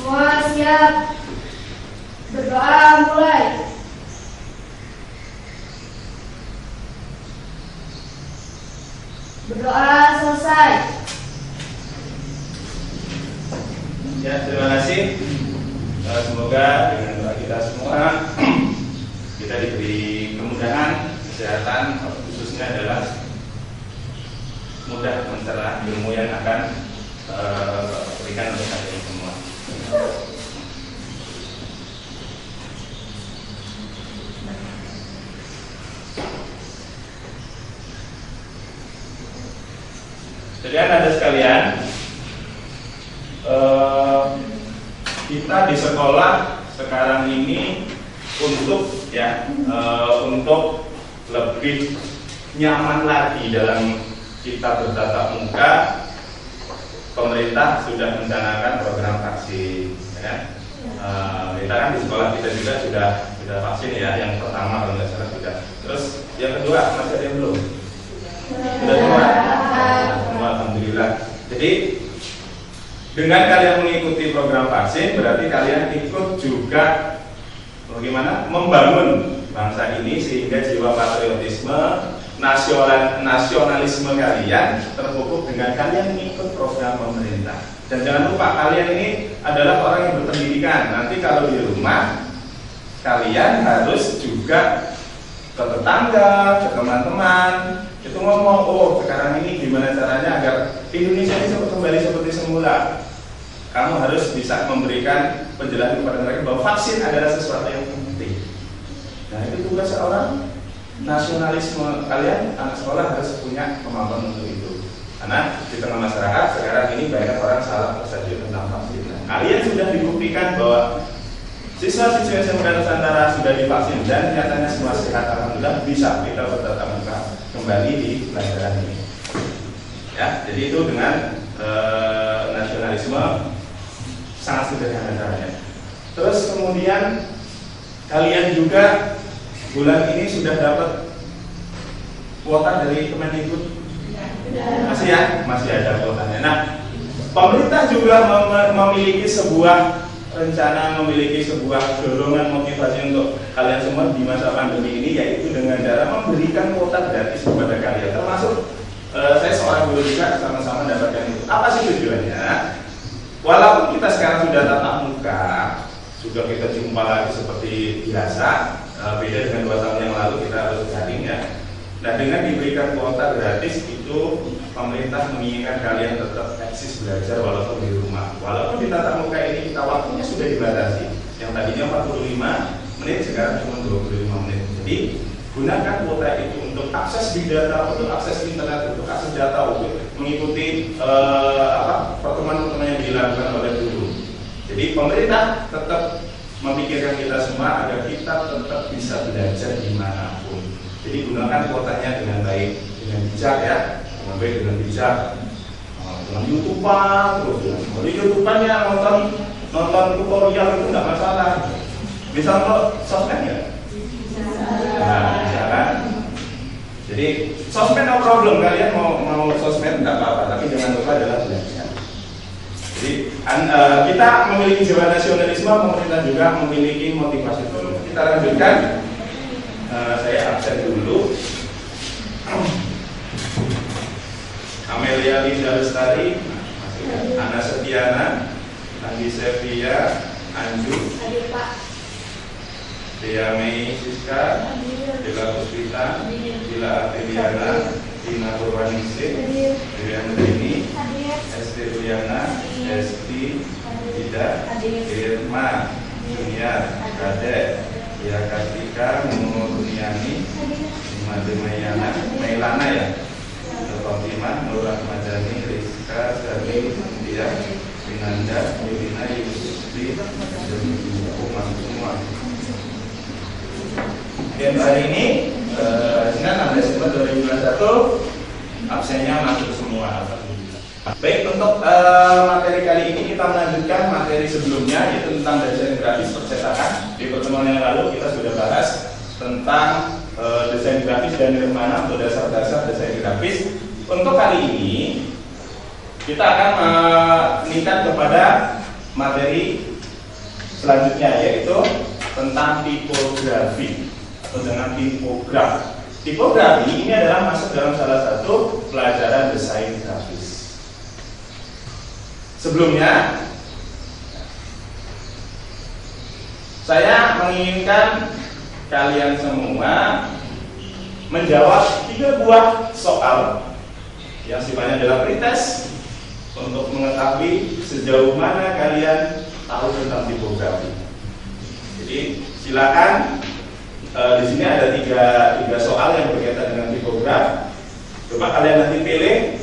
Semua siap. Berdoa mulai. Berdoa selesai. Ya, terima kasih. Semoga dengan doa kita semua kita diberi kemudahan, kesehatan, khususnya adalah mudah mencerna ilmu yang akan berikan untuk kalian semua. Jadi ada sekalian, kita di sekolah sekarang ini untuk untuk lebih nyaman lagi dalam kita bertatap muka, pemerintah sudah mencanangkan program vaksin. Ya. Kita kan di sekolah kita juga sudah vaksin ya, yang pertama kalau nggak salah sudah. Terus yang kedua masih ada yang belum? Sudah semua? Alhamdulillah. Jadi dengan kalian mengikuti program vaksin berarti kalian ikut juga bagaimana membangun bangsa ini sehingga jiwa patriotisme, nasionalisme kalian terpupuk dengan kalian ikut program pemerintah. Dan jangan lupa kalian ini adalah orang yang berpendidikan. Nanti kalau di rumah kalian harus juga ke tetangga, ke teman-teman itu ngomong, oh sekarang ini gimana caranya agar Indonesia ini kembali seperti semula. Kamu harus bisa memberikan penjelasan kepada mereka bahwa vaksin adalah sesuatu yang penting. Nah itu tugas seorang nasionalisme kalian, anak sekolah harus punya kemampuan untuk itu. Karena di tengah masyarakat sekarang ini banyak orang salah persepsi tentang vaksin. Nah, kalian sudah dibuktikan bahwa siswa-siswa SMK Nusantara sudah divaksin dan nyatanya semua sehat, alhamdulillah bisa kita bertatap muka kembali di pelajaran ini. Ya, jadi itu dengan nasionalisme sangat sederhana caranya. Terus kemudian kalian juga bulan ini sudah dapat kuota dari Kemendikbud? Masih ya? Masih ada kuotanya. Nah, pemerintah juga memiliki sebuah rencana, memiliki sebuah dorongan motivasi untuk kalian semua di masa pandemi ini, yaitu dengan cara memberikan kuota gratis kepada kalian. Termasuk saya seorang guru juga sama-sama mendapatkan itu. Apa sih tujuannya? Walaupun kita sekarang sudah tatap muka, sudah kita jumpa lagi seperti biasa, beda dengan 2 tahun yang lalu kita harus daring ya. Nah dengan diberikan kuota gratis itu pemerintah menginginkan kalian tetap eksis belajar walaupun di rumah. Walaupun di tatap muka ini kita waktunya sudah dibatasi. Yang tadinya 45 menit sekarang cuma 25 menit. Jadi gunakan kuota itu untuk akses big data, untuk akses internet, untuk akses data, untuk mengikuti pertemuan-pertemuan yang dilakukan oleh guru. Jadi pemerintah tetap memikirkan kita semua agar kita tetap bisa belajar dimanapun. Jadi gunakan kuotanya dengan baik, dengan bijak ya, dengan baik, dengan bijak. Dengan YouTubean, terus dengan YouTubeannya nonton tutorial itu nggak masalah. Bisa untuk sosmed ya? Nah, bisa kan? Jadi sosmed no problem, kalian mau sosmed nggak apa-apa, tapi jangan lupa adalah belajar. Jadi kita memiliki jiwa nasionalisme, pemerintah juga memiliki motivasi dulu. Kita lanjutkan. Saya absen dulu. Amelia Linda Lestari, Ana Setiana, Andi Sevia, Anju, Dea Mei Siska, Dela Puspita, Dila Afiliana, Dina Purwaningsih, Dewian Rini, Esti Uyana, Esti, Ida, Irma, Junior, Kadek, Ya Kartika, Mumu Duniani, Made Mayana, Mailana ya, Fatimah, Nur Rahmadani, Rizka, Sari, India, Binanda, Yudina, Yusri, dan Umar semua. Dan hari ini dengan 16 September 2021 absennya masuk semua. Baik, untuk materi kali ini kita melanjutkan materi sebelumnya, yaitu tentang desain grafis percetakan. Di pertemuan yang lalu kita sudah bahas tentang desain grafis dan nirmana untuk dasar-dasar desain grafis. Untuk kali ini kita akan meningkat kepada materi selanjutnya, yaitu tentang tipografi atau dengan tipograf. Tipografi ini adalah masuk dalam salah satu pelajaran desain grafis. Sebelumnya, saya menginginkan kalian semua menjawab 3 buah soal yang sifatnya adalah pretest untuk mengetahui sejauh mana kalian tahu tentang tipografi. Jadi silakan, di sini ada tiga soal yang berkaitan dengan tipograf. Coba kalian nanti pilih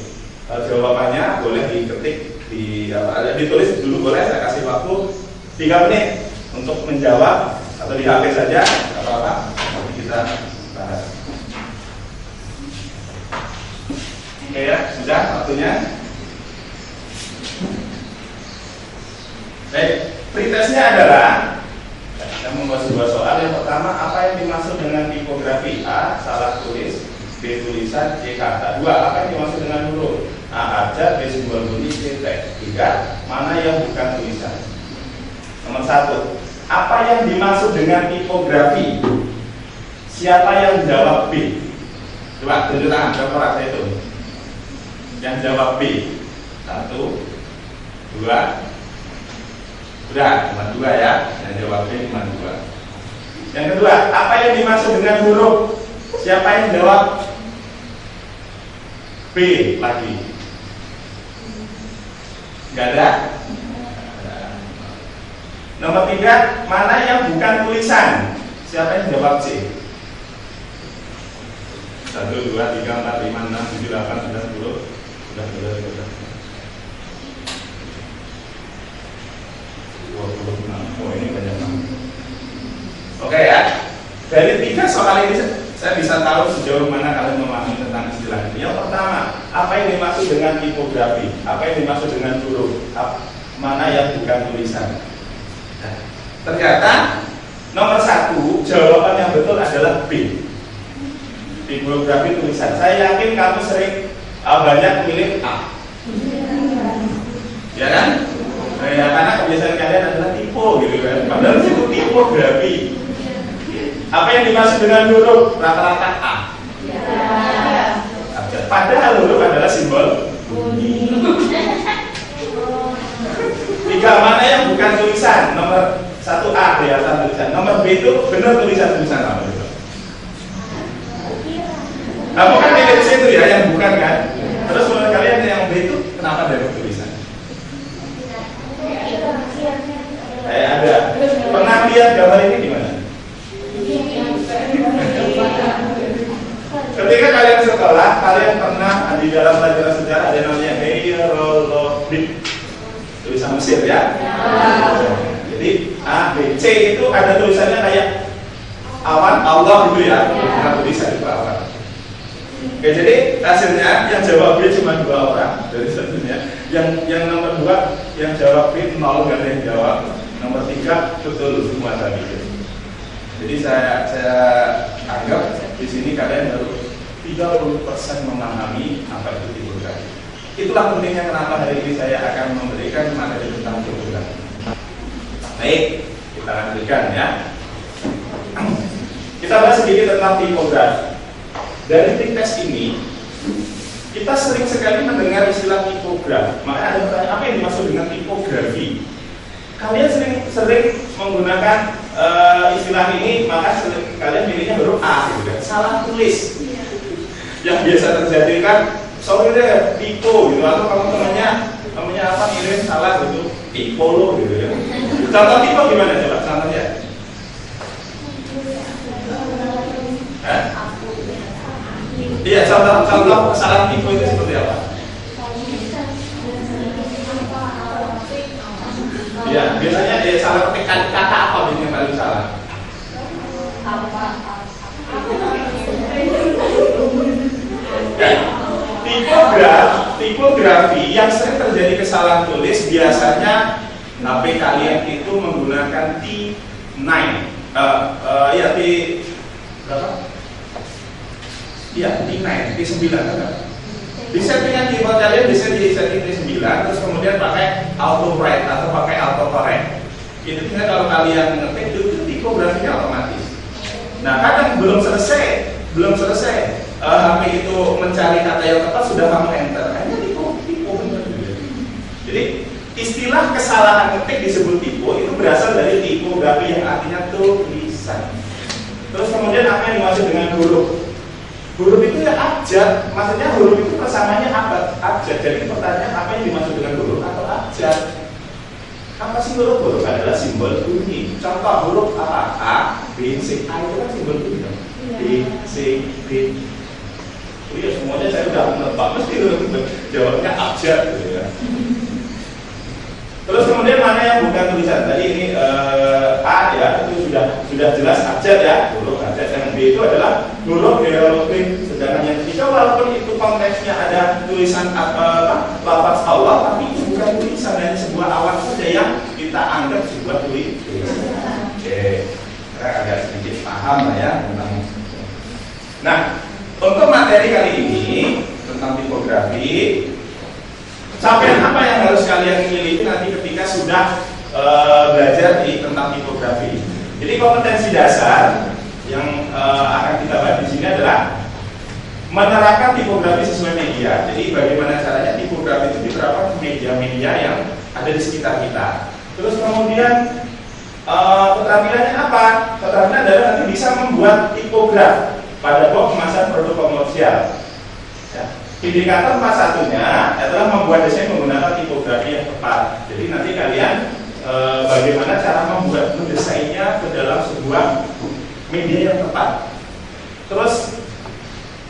jawabannya, boleh diketik ditulis dulu, boleh. Saya kasih waktu 3 menit untuk menjawab, atau di HP saja, apa-apa. Nanti kita bahas. Oke ya, sudah waktunya. Baik, pretestnya adalah saya membuat sebuah soal. Yang pertama, apa yang dimaksud dengan tipografi? A. Salah tulis. B. Tulisan. C. Kata. 2. Apa yang dimaksud dengan huruf? A. Abjad. B. Simbol bunyi. C. Teks. 3. Mana yang bukan tulisan? Nomor 1. Apa yang dimaksud dengan tipografi? Siapa yang jawab B? Coba tunjuk tangan, coba saya itu. Yang jawab B. 1, 2. Udah, cuma 2 ya. Yang jawab B cuma 2. Yang kedua, apa yang dimaksud dengan huruf? Siapa yang jawab B lagi? Gak ada? Nomor 3, mana yang bukan tulisan? Siapa yang jawab C? 1, 2, 3, 4, 5, 6, 7, 8, 9, 10. Sudah. 26. Oh, ini banyak banget. Oke ya. Dari 3 soal ini saya bisa tahu sejauh mana kalian memahami tentang istilah ini. Yang pertama, apa yang dimaksud dengan tipografi? Apa yang dimaksud dengan huruf? Mana yang bukan tulisan? Nah, ternyata nomor 1 jawaban yang betul adalah B. Tipografi tulisan. Saya yakin kamu sering banyak pilih A. Ya kan? Ya, karena kebiasaan kalian adalah tipe gitu kan. Padahal itu tipografi. Apa yang dimaksud dengan huruf? Rata-rata A. Padahal huruf adalah simbol bunyi. 3, mana yang bukan tulisan? Nomor 1 A kelihatan tulisan. Nomor B itu benar tulisan-tulisan apa itu? Nah, bukan pilih C itu ya, yang bukan kan? Terus menurut kalian yang B itu kenapa dari tulisan? Ada. Pernah lihat gambar ini di mana? Ketika kalian sekolah, kalian pernah di dalam pelajaran sejarah ada namanya hieroglyph, tulisan Mesir ya. Jadi A, B, C itu ada tulisannya kayak awan Allah gitu ya. Nah, tulisan itu awan. Oke, jadi hasilnya yang jawab B cuma 2 orang dari satunya. Yang nomor 2 yang jawab B 0, nggak ada yang jawab. Nomor 3 betul semua tadi. Jadi saya anggap di sini kalian baru 30% memahami apa itu tipografi. Itulah pentingnya kenapa hari ini saya akan memberikan materi tentang tipografi. Baik, kita lanjutkan ya. Kita bahas sedikit tentang tipografi. Dari pretest ini, kita sering sekali mendengar istilah tipograf. Makanya ada pertanyaan, apa yang dimaksud dengan tipografi? Kalian sering menggunakan istilah ini, maka kalian pilihnya huruf A, gitu kan? Salah tulis. Yang biasa terjadi kan, sorry deh, tipo gitu, atau kamu namanya apa, ngirim salah gitu, tipo lo gitu ya. Contoh tipe gimana coba? Contohnya? Iya, contoh kesalahan tipe itu seperti apa? Iya, biasanya dia salah ketik kata apa yang paling salah? Tipografi yang sering terjadi kesalahan tulis biasanya HP kalian itu menggunakan T9. Ya T berapa? Iya, T9, T9 kan? Di settingan keyboard kalian bisa di setting T9, terus kemudian pakai auto write atau pakai auto correct. Itu tinggal kalau kalian ngetik itu tipografinya otomatis. Nah, kadang belum selesai HP itu mencari kata yang tepat sudah kamu enter. Hanya tipe benar. Jadi istilah kesalahan ketik disebut tipe itu berasal dari tipografi yang artinya tulisan. Terus kemudian apa yang dimaksud dengan huruf? Huruf itu ya abjad, maksudnya huruf itu persamanya abjad. Jadi pertanyaan apa yang dimaksud dengan huruf atau abjad? Apa sih huruf? Huruf adalah simbol bunyi. Contoh huruf apa? A, B, C, A itu kan simbol bunyi dong. B, C, D. Iya semuanya saya udah menebak, mesti huruf itu jawabnya abjad gitu ya. Terus kemudian mana yang bukan tulisan? Tadi ini A ya, itu sudah jelas abjad ya, huruf abjad. Yang B itu adalah huruf hieroglif. Sedangkan yang ketiga walaupun itu konteksnya ada tulisan lafaz Allah, tapi itu bukan tulisan, hanya sebuah awan saja yang kita anggap sebuah tulisan. Oke, saya agak sedikit paham lah ya tentang. Nah, untuk materi kali ini tentang tipografi. Capaian apa yang harus kalian miliki nanti ketika sudah belajar tentang tipografi? Jadi kompetensi dasar yang akan kita bahas di sini adalah menerapkan tipografi sesuai media. Jadi bagaimana caranya tipografi itu diterapkan ke media-media yang ada di sekitar kita. Terus kemudian keterampilannya apa? Keterampilan adalah nanti bisa membuat tipograf pada box kemasan produk komersial. Ya. Indikator kelas satunya adalah membuat desain menggunakan tipografi yang tepat. Jadi nanti kalian bagaimana cara membuat mendesainnya ke dalam sebuah media yang tepat. Terus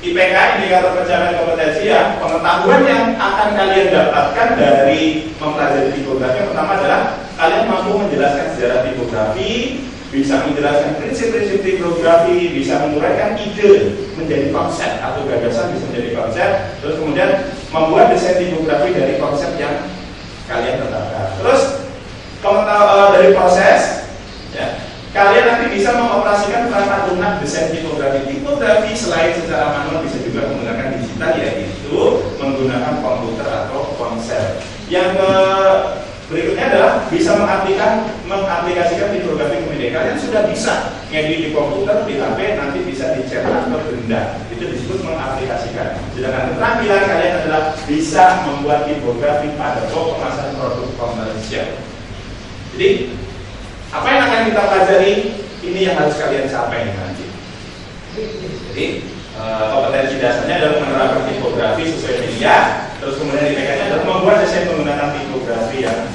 IPK, indikator pencapaian kompetensi ya, pengetahuan yang akan kalian dapatkan dari mempelajari tipografi yang pertama adalah kalian mampu menjelaskan sejarah tipografi, bisa menjelaskan prinsip-prinsip tipografi, bisa menguraikan ide menjadi konsep atau gagasan bisa menjadi konsep, terus kemudian membuat desain tipografi dari konsep yang kalian tetapkan. Terus dari proses, ya, kalian nanti bisa mengoperasikan perangkat lunak desain tipografi. Tipografi selain secara manual bisa juga menggunakan digital, yaitu menggunakan komputer atau ponsel. Yang berikutnya adalah bisa mengaplikasikan tipografi ke media. Kalian sudah bisa ngedit di komputer, di HP, nanti bisa dicetak atau benda. Itu disebut mengaplikasikan. Sedangkan keterampilan kalian adalah bisa membuat tipografi pada box kemasan produk komersial. Jadi apa yang akan kita pelajari ini yang harus kalian capai nanti. Jadi kompetensi dasarnya adalah menerapkan tipografi sesuai media. Terus kemudian IPK-nya adalah membuat desain menggunakan tipografi yang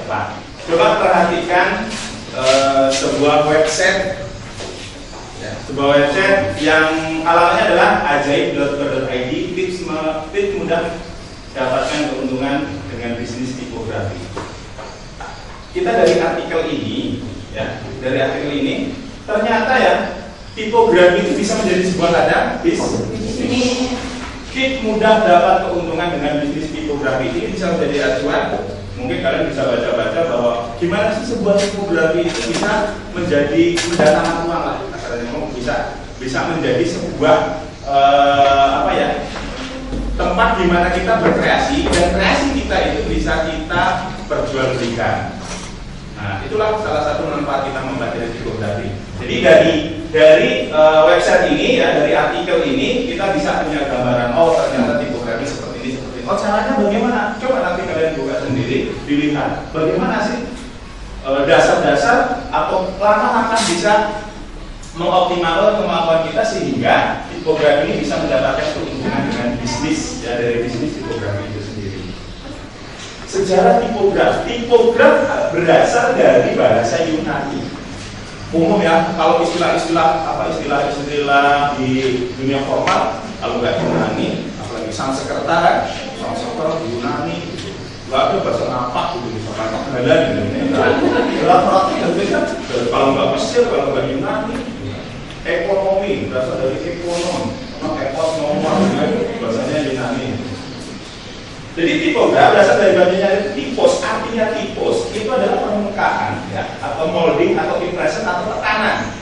tepat. Coba perhatikan sebuah website, ya, sebuah website yang alamatnya adalah ajaib.co.id. Tips mudah dapatkan keuntungan dengan bisnis tipografi. Kita dari artikel ini, ya, dari artikel ini ternyata ya tipografi itu bisa menjadi sebuah ladang bisnis. Tip mudah dapat keuntungan dengan bisnis tipografi ini bisa menjadi acuan. Mungkin kalian bisa baca-baca bahwa gimana sih sebuah tipografi itu bisa menjadi mendatangkan uang lah, kasarnya ngomong bisa menjadi sebuah tempat di mana kita berkreasi dan kreasi kita itu bisa kita perjualbelikan. Nah, itulah salah satu manfaat kita mempelajari tipografi. Jadi dari website ini ya, dari artikel ini kita bisa punya gambaran, oh ternyata tipografi seperti ini. Oh caranya bagaimana? Coba nanti kalian buka sendiri, dilihat bagaimana sih dasar-dasar atau langkah-langkah bisa mengoptimalkan kemampuan kita sehingga tipografi ini bisa mendapatkan keuntungan dengan bisnis ya, dari bisnis tipografi itu sendiri. Sejarah tipograf berasal dari bahasa Yunani. Umum ya, kalau istilah di dunia formal, kalau nggak Yunani, apalagi Sanskerta kan, Sanskerta Yunani, nggak ada bahasa apa gitu, misalkan Magdala di Indonesia. Kalau nggak Mesir, kalau nggak Yunani, ekonomi berasal dari ekonom, bahasanya Yunani. Jadi tipograf berasal dari bahasa tipos, artinya tipos itu adalah permukaan ya, atau molding atau impression atau tekanan.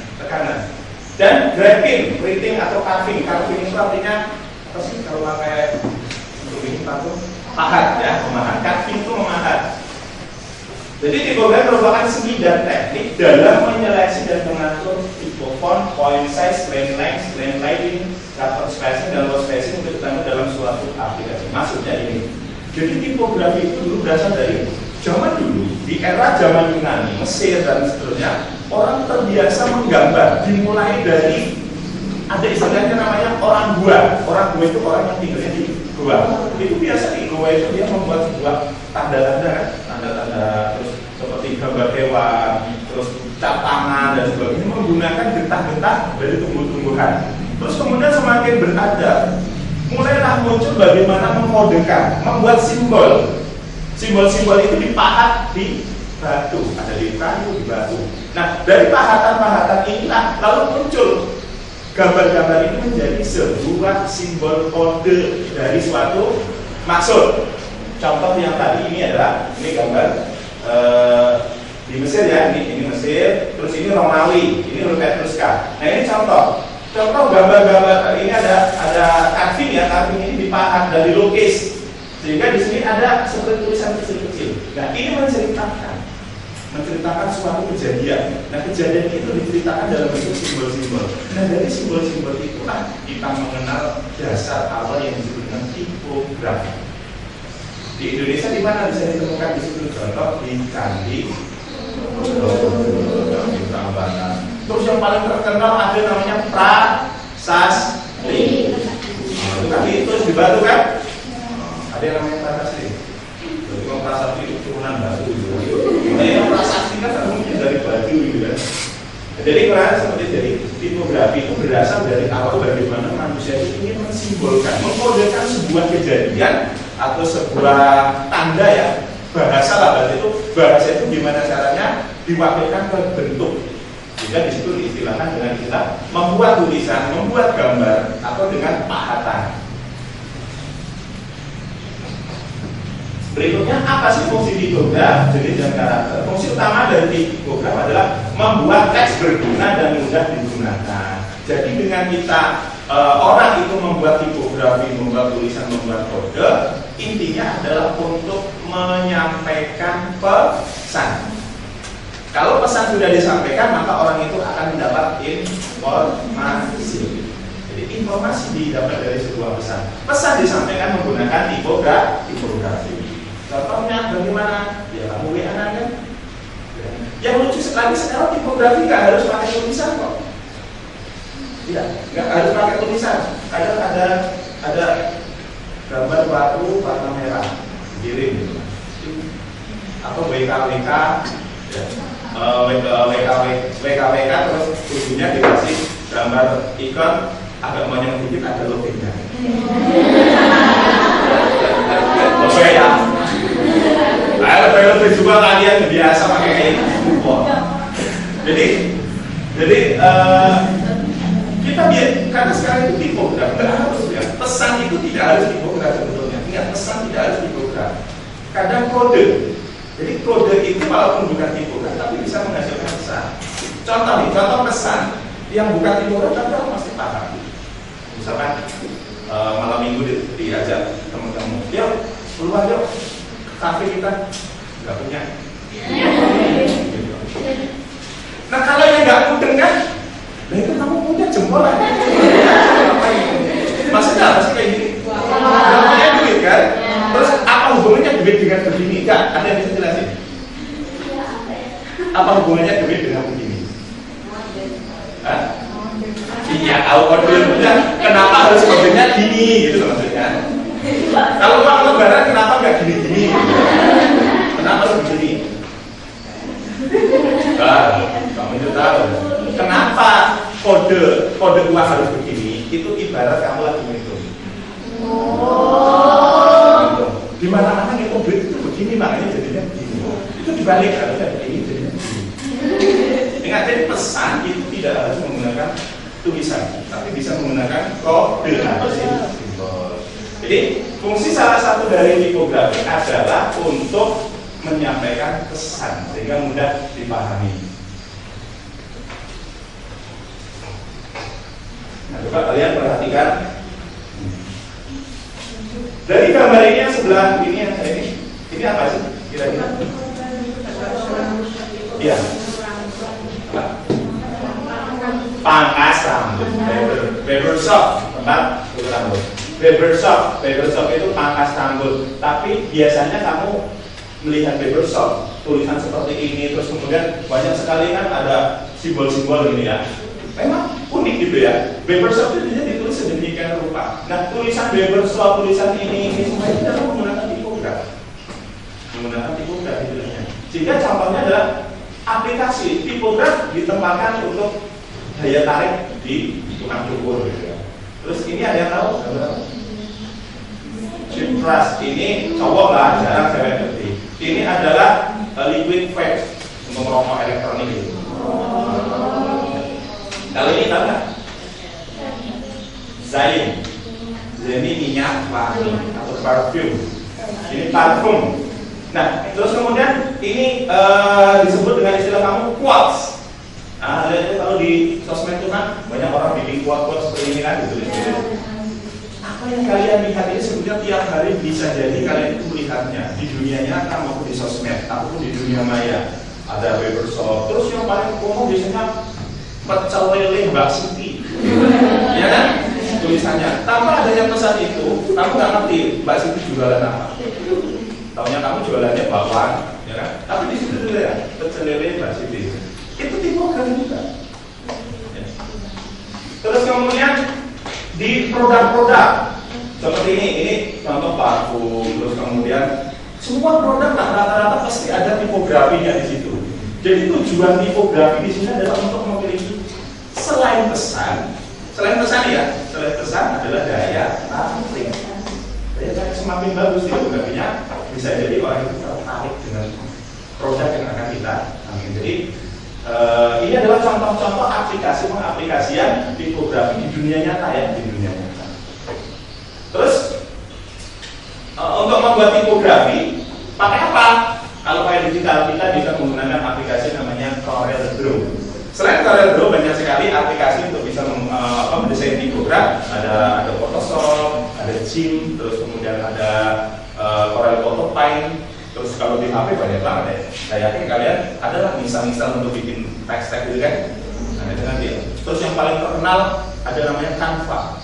Dan grafing, printing atau carving itu artinya apa sih kalau pakai untuk ini patung? Pahat ya, memahat. Carving itu memahat. Jadi tipografi merupakan seni dan teknik dalam menyeleksi dan mengatur tipe font, point size, plain length, plain lighting, cover spacing, dan low spacing untuk ditampilkan dalam suatu aplikasi. Maksudnya ini. Jadi tipografi itu dulu berasal dari zaman dulu, di era zaman Yunani, Mesir dan seterusnya. Orang terbiasa menggambar, dimulai dari ada istilahnya namanya orang gua. Orang gua itu orang yang tinggalnya di gua. Itu biasa di gua itu dia membuat sebuah tanda-tanda kan, tanda-tanda terus seperti gambar hewan, terus cap tangan dan sebagainya menggunakan getah-getah dari tumbuh-tumbuhan. Terus kemudian semakin beradab, mulailah muncul bagaimana mengodekan, membuat simbol. Simbol-simbol itu dipahat di batu, ada di kayu, di batu. Nah, dari pahatan-pahatan inilah lalu muncul gambar-gambar ini menjadi sebuah simbol kode dari suatu maksud. Contoh yang tadi ini adalah ini gambar di Mesir ya, ini Mesir, terus ini Romawi, ini huruf Etruska. Nah ini contoh gambar-gambar ini ada carving ya, carving ini dipahat dari lukis, sehingga di sini ada seperti tulisan kecil-kecil. Nah ini menceritakan suatu kejadian. Nah kejadian itu diceritakan dalam bentuk simbol-simbol. Nah dari simbol-simbol itulah kita mengenal dasar awal yang disebut dengan tipografi. Di Indonesia di mana bisa ditemukan di situ? Contoh di Candi Prambanan. Terus yang paling terkenal ada namanya Prasasti. Itu tadi terus di Batu kan? Ada yang namanya Prasasti. Jadi kalau Prasasti itu turunan batu gitu. Nah yang Prasasti kan mungkin dari batu gitu kan. Jadi kurang seperti jadi tipografi itu berasal dari awal bagaimana manusia itu ingin mensimbolkan, mengkodekan sebuah kejadian atau sebuah tanda ya. Bahasa itu gimana caranya diwakilkan ke bentuk. Sehingga di situ diistilahkan dengan istilah membuat tulisan, membuat gambar atau dengan pahatan. Berikutnya apa sih fungsi tipograf, jenis dan karakter? Fungsi utama dari tipograf adalah membuat teks berguna dan mudah digunakan. Jadi dengan kita orang itu membuat tipografi, membuat tulisan, membuat kode, intinya adalah untuk menyampaikan pesan. Kalau pesan sudah disampaikan, maka orang itu akan mendapat informasi. Jadi informasi didapat dari sebuah pesan. Pesan disampaikan menggunakan tipografi. Contohnya bagaimana? Ya kamu WA kan? Yang lucu lagi sekarang tipografi nggak harus pakai tulisan kok. Tidak, nggak harus pakai tulisan. Kadang ada gambar batu warna merah, kirim gitu. Atau WKWK, ya. WKWK terus ujungnya dikasih gambar ikon agak banyak sedikit ada logonya. Logo ya. Lebih juga kalian biasa pakai kayak gitu. Jadi kita karena sekarang itu tipograf nggak harus ya. Pesan itu tidak harus tipograf sebetulnya. Ingat, pesan tidak harus tipograf. Kadang kode. Jadi kode itu walaupun bukan tipograf tapi bisa menghasilkan pesan. Contoh pesan yang bukan tipograf tapi orang pasti paham. Misalkan malam minggu diajak teman-teman, yuk keluar yuk, kafe kita nggak punya. Nah kalau yang nggak mudeng kan, nah itu kamu punya jempolan. Maksudnya apa sih kayak gini? Nggak punya duit kan? Terus apa hubungannya duit dengan begini? Enggak, ada yang bisa jelasin? Apa hubungannya duit dengan begini? Hah? Iya, tahu kodenya. Kenapa harus kodenya gini? Gitu maksudnya. Kalau uang lebaran kenapa nggak gini-gini? Kenapa harus begini? Kamu itu tahu. Kenapa kode uang harus begini? Itu ibarat kamu lagi menghitung. Di mana-mana ngitung duit itu begini, makanya jadinya begini. Itu dibalik harusnya begini, jadinya begini. Ingat, jadi pesan itu tidak harus menggunakan tulisan, tapi bisa menggunakan kode atau simbol. Jadi fungsi salah satu dari tipografi adalah untuk menyampaikan pesan sehingga mudah dipahami. Nah, coba kalian perhatikan dari gambar ini yang sebelah ini yang saya ini apa sih kira-kira? Iya. Apa? Pangkas rambut. Barbershop, tempat cukur rambut. Barbershop itu pangkas rambut. Tapi biasanya kamu melihat barbershop tulisan seperti ini, terus kemudian banyak sekali kan ada simbol-simbol ini ya. Memang unik gitu ya. Barbershop itu biasanya ditulis sedemikian rupa. Nah, tulisan barbershop, tulisan ini semua itu adalah menggunakan tipograf. Menggunakan tipograf judulnya. Sehingga contohnya adalah aplikasi tipograf ditempatkan untuk daya tarik di tukang cukur gitu ya. Terus ini ada yang tahu? Chipras ini cowok lah, jarang cewek ngerti. Ini adalah liquid vape untuk rokok elektronik itu. Kalau ini tahu nggak? Zain, ini minyak wangi atau parfum. Ini parfum. Nah, terus kemudian ini disebut dengan istilah kamu quotes. Nah, lihat kalau di sosmed itu kan banyak orang bikin quote-quote seperti ini kan, gitu. Apa yang kalian lihat ini sebenarnya tiap hari bisa jadi kalian itu melihatnya di dunia nyata maupun di sosmed ataupun di dunia maya. Ada barbershop. Terus yang paling umum biasanya pecel lele Mbak Siti, ya kan? Tulisannya. Tanpa adanya pesan itu, kamu nggak ngerti Mbak Siti jualan apa. Taunya kamu jualannya bakwan, ya kan? Tapi di situ juga ya, pecel lele Mbak Siti. Itu tipograf juga. Ya. Terus kemudian di produk-produk seperti ini contoh parfum, terus kemudian semua produk rata-rata pasti ada tipografinya di situ. Jadi tujuan tipografi di sini adalah untuk memiliki selain pesan adalah daya tarik. Daya tarik semakin bagus tipografinya, bisa jadi orang itu tertarik dengan produk yang akan kita ambil. Jadi ini adalah contoh-contoh pengaplikasian tipografi di dunia nyata ya, di dunia nyata. Terus untuk membuat tipografi pakai apa? Kalau kayak digital kita bisa menggunakan aplikasi namanya CorelDRAW. Selain CorelDRAW banyak sekali aplikasi untuk bisa mendesain tipograf. Ada Photoshop, ada GIMP, terus kemudian ada Corel Photo Paint. Terus kalau di HP banyak banget ya. Saya yakin kalian adalah misal-misal untuk bikin teks-teks gitu kan. Nah, itu nanti. Terus yang paling terkenal ada namanya Canva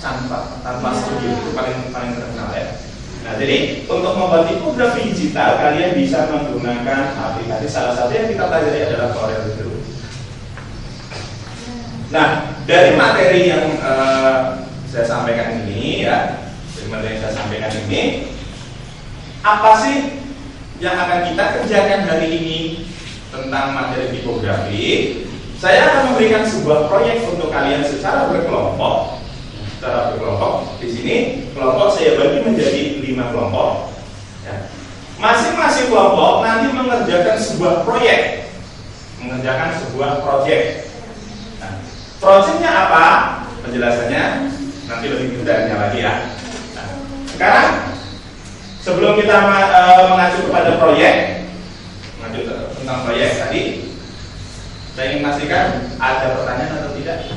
Studio, itu paling terkenal ya. Nah, jadi untuk membuat tipografi digital kalian bisa menggunakan aplikasi. Salah satu yang kita pelajari adalah CorelDRAW. Nah, dari materi yang saya sampaikan ini ya, apa sih yang akan kita kerjakan hari ini tentang materi tipografi? Saya akan memberikan sebuah proyek untuk kalian secara berkelompok. Di sini kelompok saya bagi menjadi 5 kelompok. Ya. Masing-masing kelompok nanti mengerjakan sebuah proyek. Nah, proyeknya apa? Penjelasannya nanti lebih detailnya lagi ya. Nah, sekarang sebelum kita mengacu kepada mengacu tentang proyek tadi, saya ingin memastikan ada pertanyaan atau tidak?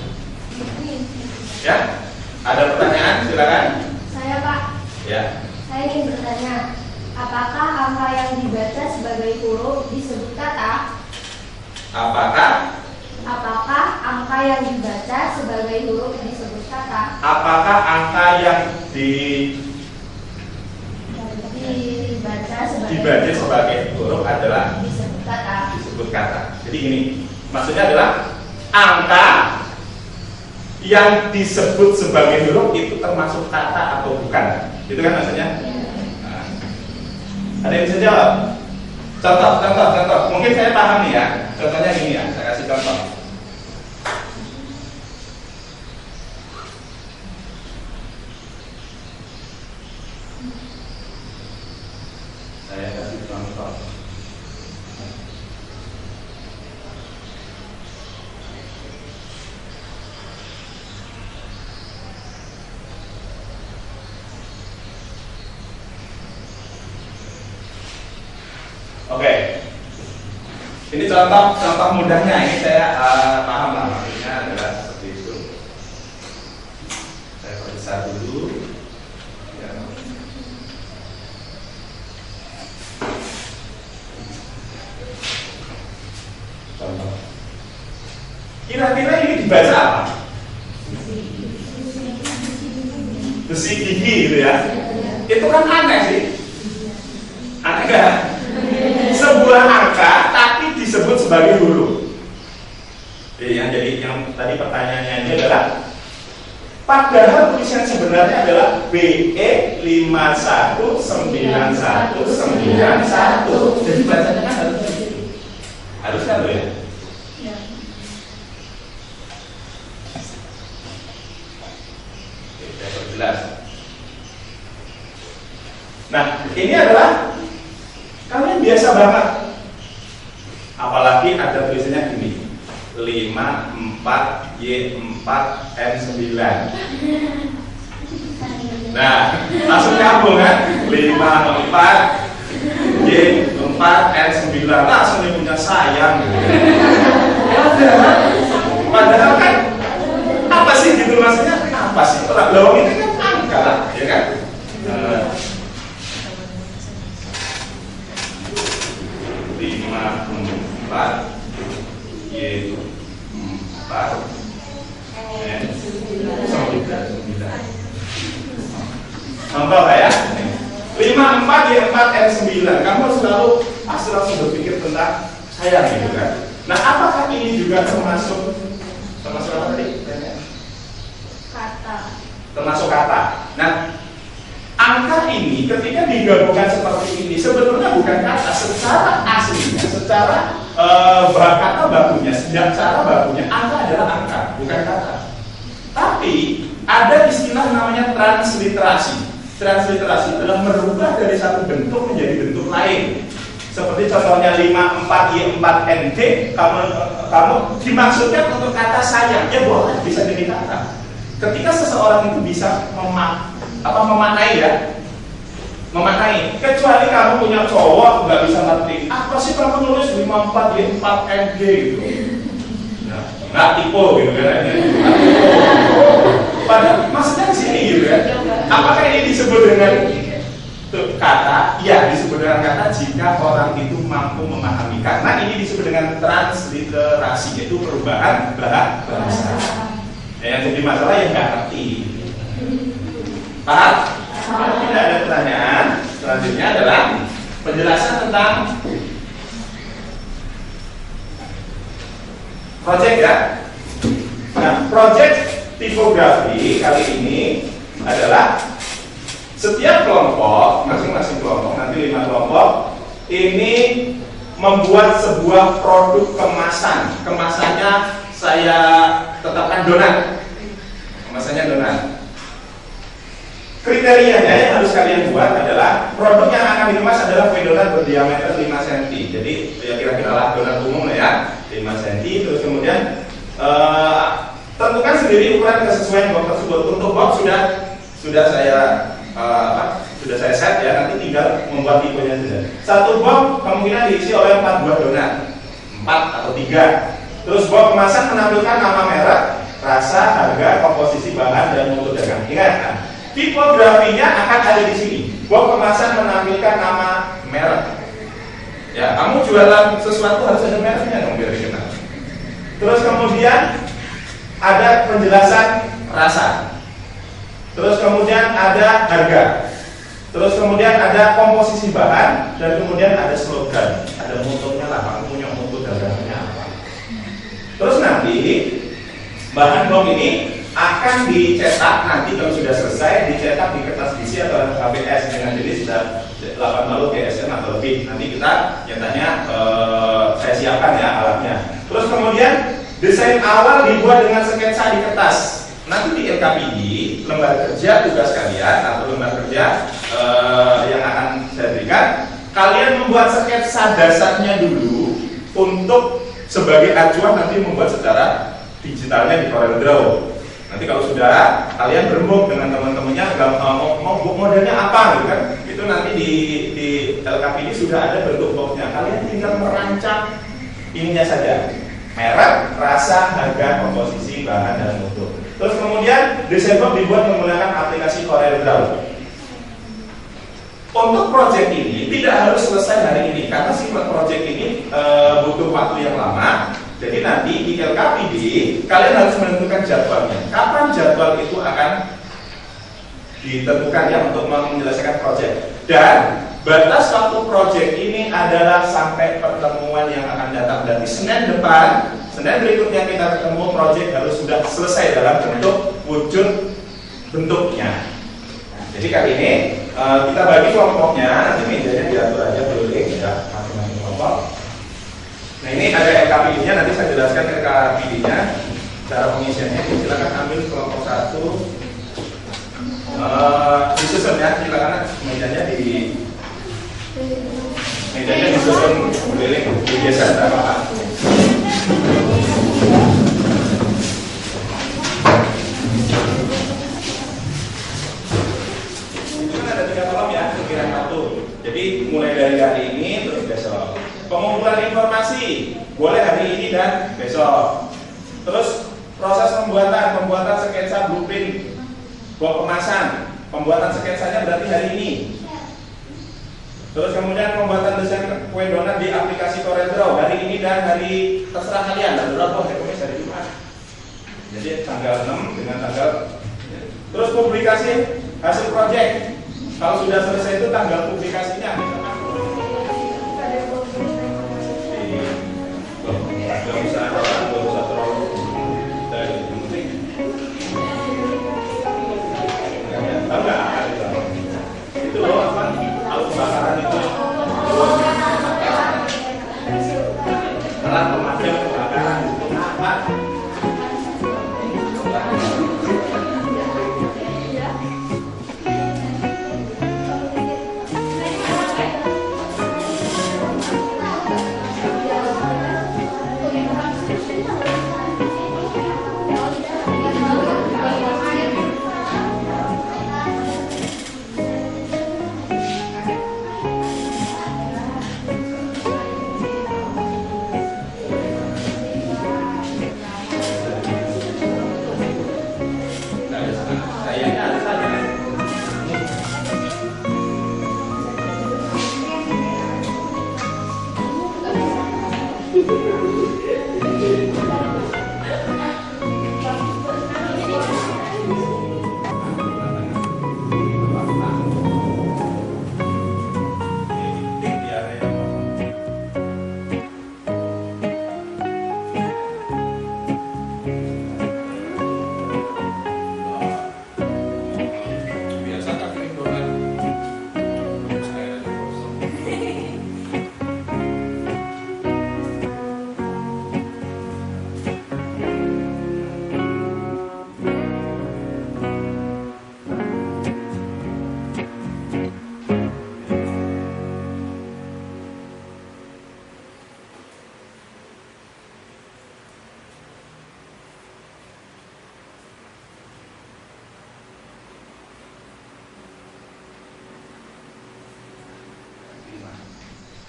Ya, ada pertanyaan? Silakan. Saya Pak. Ya. Saya ingin bertanya, apakah angka yang dibaca sebagai huruf disebut kata? Apakah angka yang dibaca sebagai huruf disebut kata? Apakah angka yang dibaca sebagai huruf adalah disebut kata? Jadi ini maksudnya adalah angka yang disebut sebagai huruf itu termasuk kata atau bukan? Itu kan maksudnya? Nah, ada yang bisa jawab? Contoh. Mungkin saya paham nih ya. Contohnya gini ya, saya kasih contoh. Oke, ini contoh mudahnya. Ini saya paham lah, maksudnya adalah seperti itu. Saya perbesar dulu. Ya. Kira-kira ini dibaca apa? Besi gigi gitu ya. Itu kan aneh sih. Aneh gak? Sebuah angka tapi disebut sebagai huruf. Jadi yang tadi pertanyaannya ini adalah, padahal tulisan sebenarnya adalah BE 519191. Jadi bacanya kan harus begitu. Harus kan ya? Ya. Oke, saya perjelas. Nah, ini adalah kalian biasa banget. Apalagi ada tulisannya gini. 54Y4N9. Nah, langsung nyambung kan? 54Y4N9. Langsung dia punya sayang. Padahal kan apa sih gitu maksudnya? Apa sih? Lawang ini kan angka lah, ya kan? 54Y4N9. Contoh ya, 54Y4N9. Kamu pasti langsung berpikir tentang sayang gitu kan. Nah, apakah ini juga termasuk apa tadi? Kata. Termasuk kata. Nah, angka ini ketika digabungkan seperti ini sebetulnya bukan kata secara aslinya, secara kata bakunya, secara bakunya angka adalah angka, bukan kata. Tapi ada istilah namanya transliterasi. Transliterasi adalah merubah dari satu bentuk menjadi bentuk lain. Seperti contohnya 54Y4ND, kamu dimaksudkan untuk kata sayang, ya boleh bisa jadi kata. Ketika seseorang itu bisa memaknai ya, memaknai. Kecuali kamu punya cowok nggak bisa ngerti, apa sih kamu nulis 54Y4ND gitu? Nah, nggak tipe gitu kan? Padahal maksudnya di sini gitu kan? Apakah ini disebut dengan kata? Ya, disebut dengan kata jika orang itu mampu memahami. Karena ini disebut dengan transliterasi, yaitu perubahan bahasa. Yang jadi masalah yang nggak ngerti. Paham? Tidak ada pertanyaan. Selanjutnya adalah penjelasan tentang project ya. Nah, project tipografi kali ini adalah setiap kelompok, masing-masing kelompok, nanti 5 kelompok, ini membuat sebuah produk kemasan. Kemasannya saya tetapkan donat. Kemasannya donat. Kriterianya yang harus kalian buat adalah produk yang akan dikemas adalah kue donat berdiameter 5 cm. Jadi ya kira-kira lah donat umum lah ya, 5 cm. Terus kemudian tentukan sendiri ukuran kesesuaian box tersebut. Untuk box sudah saya set ya, nanti tinggal membuat tipenya saja. Satu box kemungkinan diisi oleh 4 buah donat, 4 atau 3. Terus box kemasan menampilkan nama merek, rasa, harga, komposisi bahan dan mutu dagang. Ingat, kan? Tipografinya akan ada di sini. Box kemasan menampilkan nama merek. Ya, kamu jualan sesuatu harus ada mereknya dong biar dikenal. Terus kemudian ada penjelasan rasa. Terus kemudian ada harga. Terus kemudian ada komposisi bahan dan kemudian ada slogan. Ada mutunya lah, kamu punya mutu dagangnya apa. Terus nanti bahan box ini akan dicetak nanti kalau sudah selesai, dicetak di kertas besi atau HBS dengan jenis sudah 8 balut GSM atau lebih. Nanti kita nyatanya saya siapkan ya alatnya. Terus kemudian desain awal dibuat dengan sketsa di kertas. Nanti di LKPD, lembar kerja tugas kalian atau lembar kerja yang akan saya berikan, kalian membuat sketsa dasarnya dulu untuk sebagai acuan nanti membuat secara digitalnya di CorelDRAW. Nanti kalau sudah kalian berembuk dengan teman-temannya mau modelnya apa gitu kan, itu nanti di LKPD sudah ada bentuk boxnya. Kalian tinggal merancang ininya saja, merek, rasa, harga, komposisi, bahan dan mutu. Terus kemudian desain box dibuat menggunakan aplikasi CorelDRAW. Untuk project ini tidak harus selesai hari ini karena sifat project ini butuh waktu yang lama. Jadi nanti di LKPD kalian harus menentukan jadwalnya. Kapan jadwal itu akan ditentukan ya untuk menyelesaikan proyek. Dan batas waktu proyek ini adalah sampai pertemuan yang akan datang. Dari Senin depan, Senin berikutnya kita ketemu, proyek harus sudah selesai dalam bentuk wujud bentuknya. Nah, jadi kali ini kita bagi kelompoknya. Nanti mejanya diatur aja boleh ya, masing-masing kelompok. Nah ini ada LKPD-nya, nanti saya jelaskan LKPD-nya, cara pengisiannya. Silakan ambil kelompok 1. Disusun ya, silakan mejanya disusun keliling, digeser apa? Ada 3 kolom ya, pikiran 1. Jadi mulai dari hari ini terus besok. Pengumpulan informasi boleh hari ini dan besok. Terus proses pembuatan sketsa blueprint buat kemasan. Pembuatan sketsanya berarti hari ini. Terus kemudian pembuatan desain kue donat di aplikasi CorelDRAW hari ini dan hari terserah kalian. Dan berapa hari Jumat. Jadi tanggal 6 dengan tanggal. Terus publikasi hasil proyek. Kalau sudah selesai itu tanggal publikasinya. Gak usah terlalu dari yang penting. Tahu nggak? Itu loh apa? Alat pembakaran itu. Alat pemadam kebakaran itu apa?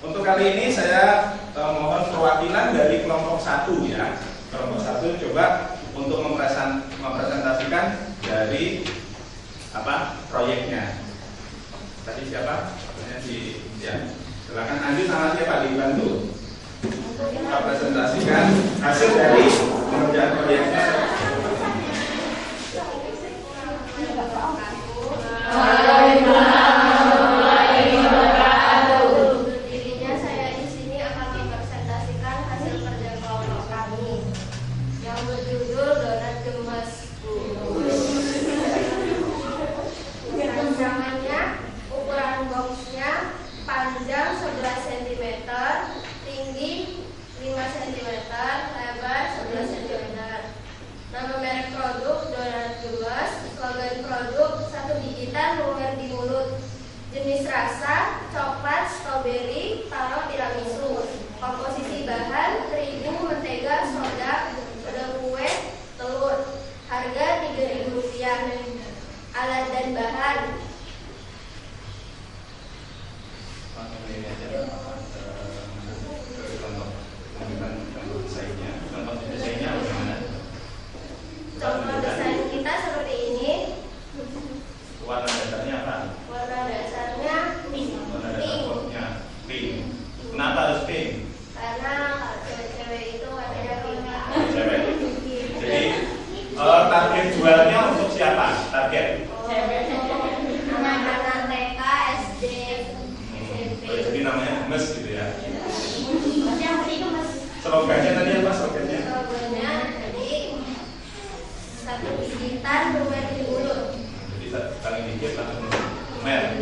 Untuk kali ini saya mohon perwakilan dari kelompok 1 ya. Kelompok 1 coba untuk mempresentasikan dari proyeknya. Tadi siapa? Ya. Silakan Andi sama siapa dibantu. Kita presentasikan hasil dari pengerjaan proyeknya. Nama merek produk donat gemes, slogan produk 1 gigitan lumer di mulut. Slogannya tadi apa slogannya? Slogannya tadi satu gigitan lumer di mulut. Jadi paling dikit langsung lumer.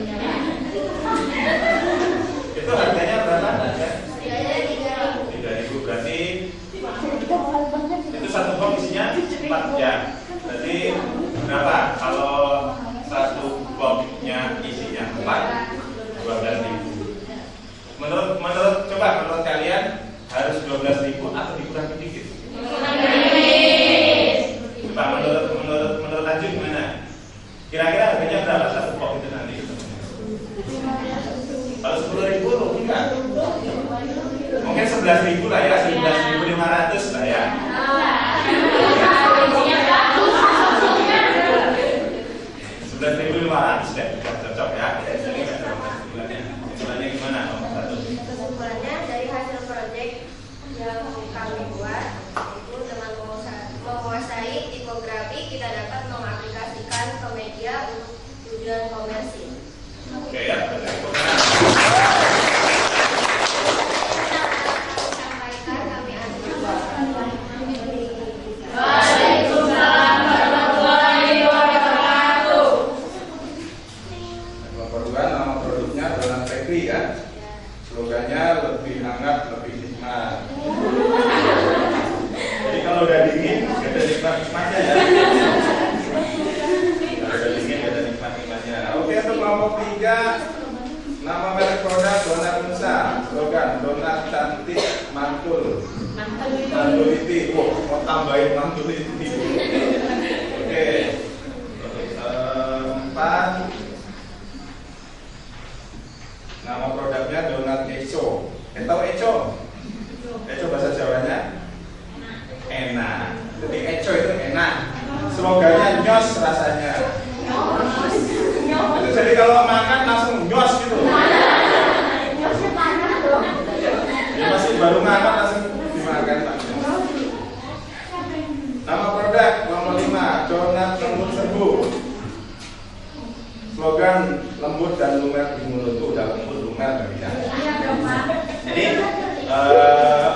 Itu harganya berapa ya? Harganya 3.000. 3.000 berarti itu satu box isinya 4 ya. Berarti berapa kalau satu boxnya isinya 4? 12.000. Menurut kalian harus 12.000 atau dikurangi dikit? Coba menurut Tanjung gimana? Kira-kira harganya berapa satu box itu nanti? Kalau 10.000 rugi nggak? Mungkin 11.000 lah ya, 11.500 lah ya. 11.500 deh, cocok ya. Ini nggak ada kesimpulannya. Kesimpulannya gimana? Nomor 1. Kesimpulannya dari hasil proyek yang kami buat itu dengan menguasai tipografi kita dapat mengaplikasikan ke media untuk tujuan komersil. Oke ya, benar. Sampaikan kami Waalaikumsalam warahmatullahi wabarakatuh. Nomor 2, nama produknya Donat Bakery ya. Slogannya lebih hangat, lebih nikmat. Jadi kalau udah dingin, gak ada nikmat-nikmatnya ya. Kalau udah dingin, gak ada nikmat-nikmatnya. Oke, untuk kelompok 3, nama merek produk Donat Nusa. Slogan donat cantik mantul. Mantuliti. Wah, mau tambahin mantuliti. Oke. 4, nama produknya donat Eco. Tahu Eco? Eco bahasa Jawanya? Enak. Jadi Eco itu enak. Slogannya nyos rasanya. Itu jadi kalau makan langsung nyos gitu. Ya masih baru makan langsung dimakan Pak. Nama produk nomor 5, donat lembut serbu. Slogan lembut dan lumer di mulut. Udah lembut lumer tadi ya. Jadi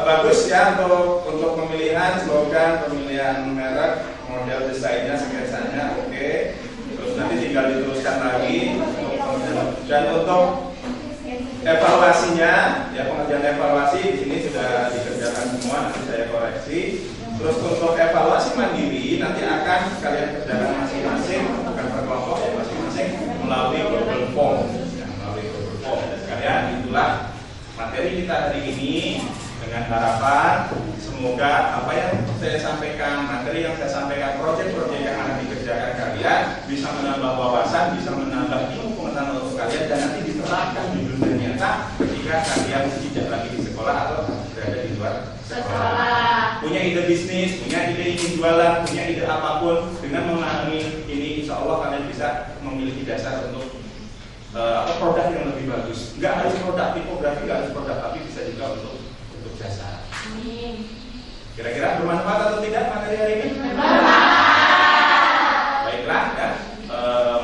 bagus ya untuk pemilihan slogan, pemilihan merek, model desainnya, sketsanya, oke. Terus nanti tinggal diteruskan lagi dan untuk evaluasinya, ya pengerjaan evaluasi di sini sudah dikerjakan semua, nanti saya koreksi. Terus untuk evaluasi mandiri nanti akan kalian kerjakan masing-masing, bukan per kelompok ya, masing-masing melalui Google Form, ya, melalui Google Form. Dan sekalian itulah materi kita hari ini dengan harapan semoga apa yang saya sampaikan, materi yang saya sampaikan, proyek-proyek yang akan dikerjakan kalian bisa menambah wawasan, bisa menambah ilmu pengetahuan untuk kalian dan nanti diterapkan di dunia nyata ketika kalian tidak lagi di sekolah atau berada di luar sekolah. Punya ide bisnis, punya ide ingin jualan, punya ide apapun, dengan memahami ini insya Allah kalian bisa memiliki dasar untuk produk yang lebih bagus. Nggak harus produk tipografi, nggak harus produk, tapi bisa juga untuk jasa. Kira-kira bermanfaat atau tidak materi hari ini? Baiklah ya.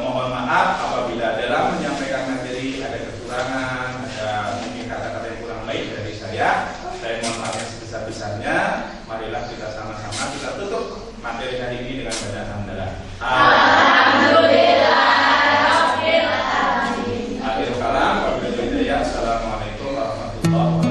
Mohon maaf apabila dalam menyampaikan materi ada kekurangan, ada mungkin kata-kata yang kurang baik dari saya. Saya mohon maaf yang sebesar-besarnya. Marilah kita sama-sama kita tutup materi hari ini dengan baca hamdalah. Alhamdulillah. Akhir kalam, wabillahi taufiq. Assalamualaikum warahmatullahi wabarakatuh.